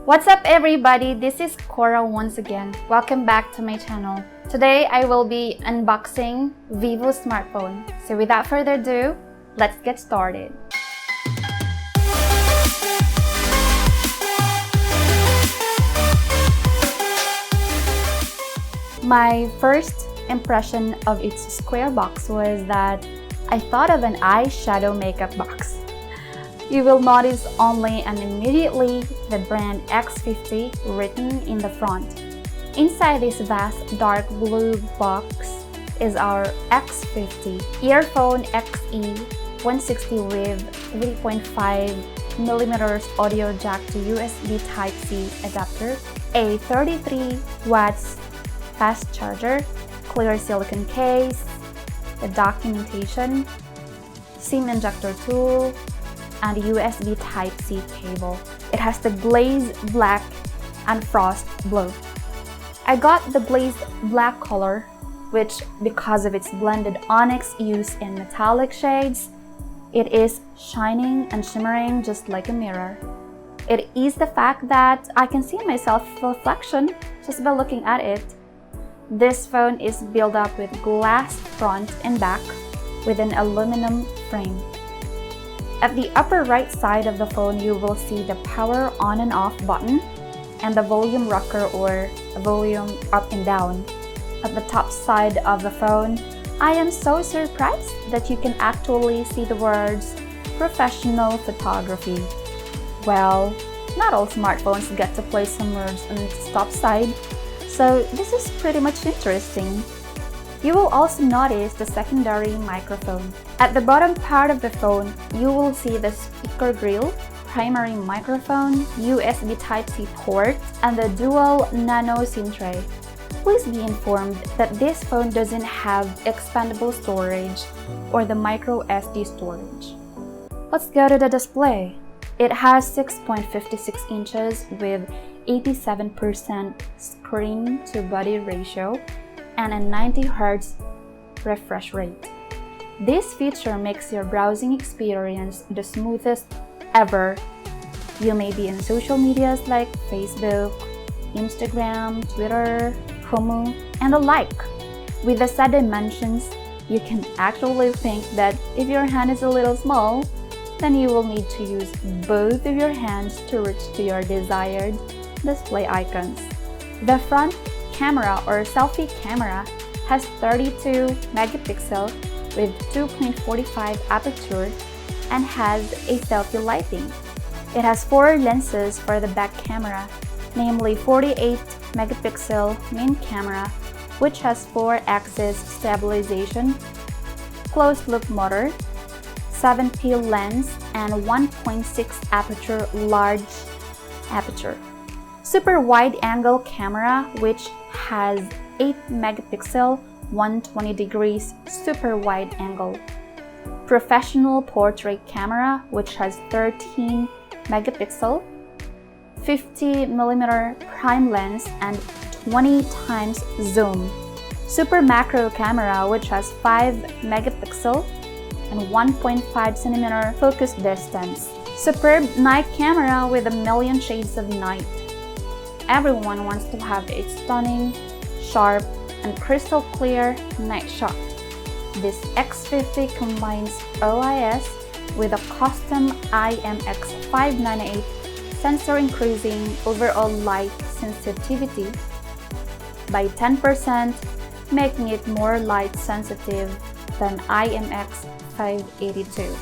What's up everybody, this is Cora once again. Welcome back to my channel. Today I will be unboxing Vivo smartphone. So without further ado, let's get started. My first impression of its square box was that I thought of an eyeshadow makeup box. You will notice only and immediately the brand X50 written in the front. Inside this vast dark blue box is our X50 earphone XE160 with 3.5mm audio jack to USB Type-C adapter, a 33 watts fast charger, clear silicone case, the documentation, SIM injector tool, and USB Type-C cable. It has the Glaze black and frost blue. I got the Glaze black color, which because of its blended onyx use in metallic shades, it is shining and shimmering just like a mirror. It is the fact that I can see myself reflection just by looking at it. This phone is built up with glass front and back with an aluminum frame. At the upper right side of the phone, you will see the power on and off button and the volume rocker or volume up and down. At the top side of the phone, I am so surprised that you can actually see the words professional photography. Well, not all smartphones get to place some words on its top side, so this is pretty much interesting. You will also notice the secondary microphone. At the bottom part of the phone, you will see the speaker grill, primary microphone, USB Type-C port, and the dual nano SIM tray. Please be informed that this phone doesn't have expandable storage or the micro SD storage. Let's go to the display. It has 6.56 inches with 87% screen to body ratio and a 90 Hz refresh rate. This feature makes your browsing experience the smoothest ever. You may be in social medias like Facebook, Instagram, Twitter, Kumu, and the like. With the said dimensions, you can actually think that if your hand is a little small, then you will need to use both of your hands to reach to your desired display icons. The front camera or selfie camera has 32 megapixel with 2.45 aperture and has a selfie lighting. It has 4 lenses for the back camera, namely 48 megapixel main camera, which has 4-axis stabilization, closed-loop motor, 7P lens, and 1.6 aperture large aperture. Super wide-angle camera, which has 8 megapixel 120 degrees super wide angle. Professional portrait camera, which has 13 megapixel 50mm prime lens and 20 times zoom. Super macro camera, which has 5 megapixel and 1.5 centimeter focus distance. Superb night camera with a million shades of night. Everyone wants to have a stunning, sharp, and crystal clear night shot. This X50 combines OIS with a custom IMX598 sensor, increasing overall light sensitivity by 10%, making it more light sensitive than IMX582.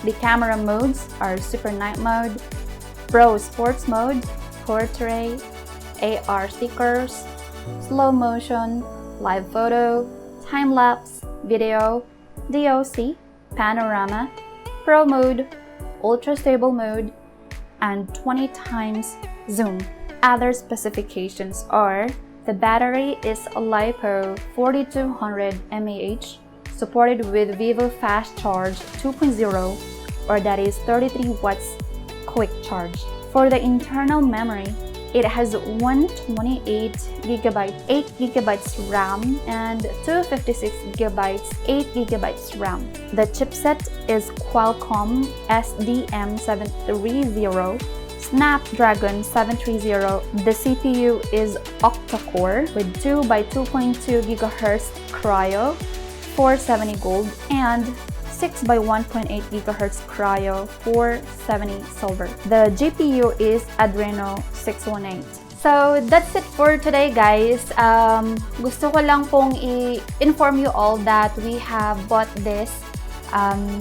The camera modes are Super Night Mode, Pro Sports Mode, Portrait, AR stickers, slow motion, live photo, time-lapse, video, DOC, panorama, Pro mode, ultra stable mode, and 20 times zoom. Other specifications are the battery is a LiPo 4200 mAh, supported with Vivo Fast Charge 2.0, or that is 33 watts quick charge. For the internal memory, it has 128GB 8GB RAM and 256GB 8GB RAM. The chipset is Qualcomm SDM730 Snapdragon 730. The CPU is octa-core with 2 by 2.2 GHz Cryo, 470 gold, and 6 by 1.8 GHz Cryo, 470 silver. The GPU is Adreno 618. So that's it for today, guys. Gusto ko lang pong i-inform you all that we have bought this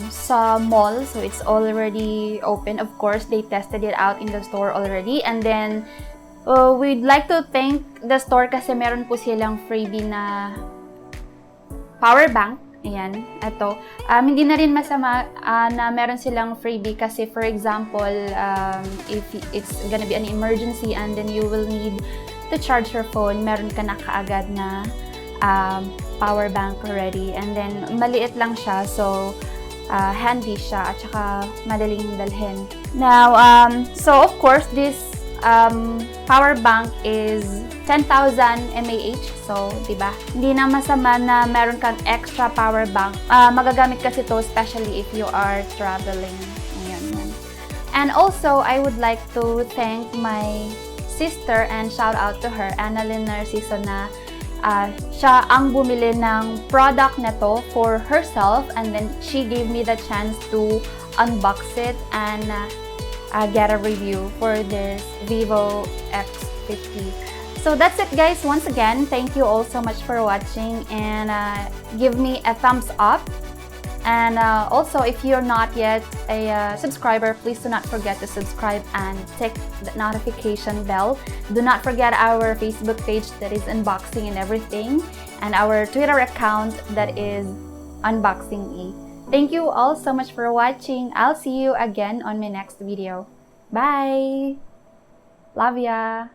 sa mall. So it's already open. Of course, they tested it out in the store already. And then, we'd like to thank the store kasi meron po silang freebie na power bank. Ayan, ito. Hindi na rin masama na meron silang freebie kasi, for example, if it's gonna be an emergency and then you will need to charge your phone, meron ka na kaagad na power bank already. And then, maliit lang siya, so handy siya at saka madaling dalhin. Now, so of course, this power bank is 10,000 mAh. So, diba? Hindi na masama na meron kang extra power bank. Magagamit kasi to especially if you are traveling. Ayan. And also, I would like to thank my sister and shout out to her, Annalyn Narciso, na siya ang bumili ng product na to for herself, and then she gave me the chance to unbox it and get a review for this Vivo X50. So that's it, guys. Once again, thank you all so much for watching, and give me a thumbs up. And also, if you're not yet a subscriber, please do not forget to subscribe and tick the notification bell. Do not forget our Facebook page that is unboxing and everything, and our Twitter account that is unboxing. Thank you all so much for watching. I'll see you again on my next video. Bye! Love ya!